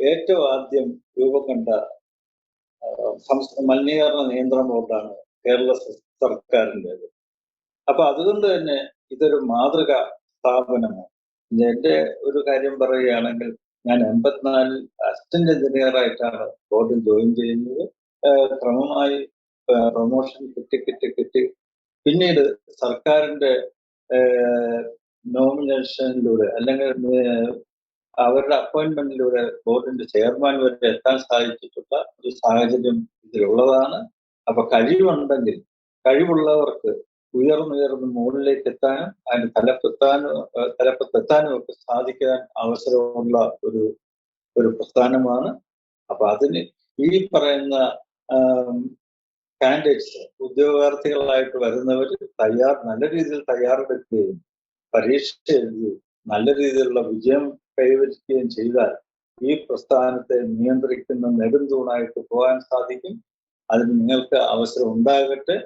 ഏറ്റവും ആദ്യം രൂപം കണ്ട മലിനീകരണ നിയന്ത്രണ ബോർഡാണ് കേരള സർക്കാരിൻ്റെത്. അപ്പൊ അതുകൊണ്ട് തന്നെ ഇതൊരു മാതൃക സ്ഥാപനമാണ്. എന്റെ ഒരു കാര്യം പറയുകയാണെങ്കിൽ, ഞാൻ 84 അസിസ്റ്റന്റ് എഞ്ചിനീയർ ആയിട്ടാണ് ബോർഡിൽ ജോയിൻ ചെയ്യുന്നത്. ക്രമമായി പ്രൊമോഷൻ കിട്ടി പിന്നീട് സർക്കാരിന്റെ നോമിനേഷനിലൂടെ അല്ലെങ്കിൽ അവരുടെ അപ്പോയിന്റ്മെന്റിലൂടെ ബോർഡിന്റെ ചെയർമാൻ വരെ എത്താൻ സാധിച്ചിട്ടുള്ള ഒരു സാഹചര്യം ഇതിലുള്ളതാണ്. അപ്പൊ കഴിവുള്ളവർക്ക് ഉയർന്നുയർന്ന് മുകളിലേക്ക് എത്താനും അതിന് തലപ്പത്തെത്താനും ഒക്കെ സാധിക്കാൻ അവസരമുള്ള ഒരു പ്രസ്ഥാനമാണ്. അപ്പൊ അതിന് ഈ പറയുന്ന കാൻഡിഡേറ്റ്സ്, ഉദ്യോഗാർത്ഥികളായിട്ട് വരുന്നവർ നല്ല രീതിയിൽ തയ്യാറെടുക്കുകയും പരീക്ഷ എഴുതി നല്ല രീതിയിലുള്ള വിജയം കൈവരിക്കുകയും ചെയ്താൽ ഈ പ്രസ്ഥാനത്തെ നിയന്ത്രിക്കുന്ന നെടുംതൂണായിട്ട് പോകാൻ സാധിക്കും. അതിന് നിങ്ങൾക്ക് അവസരം ഉണ്ടാകട്ടെ.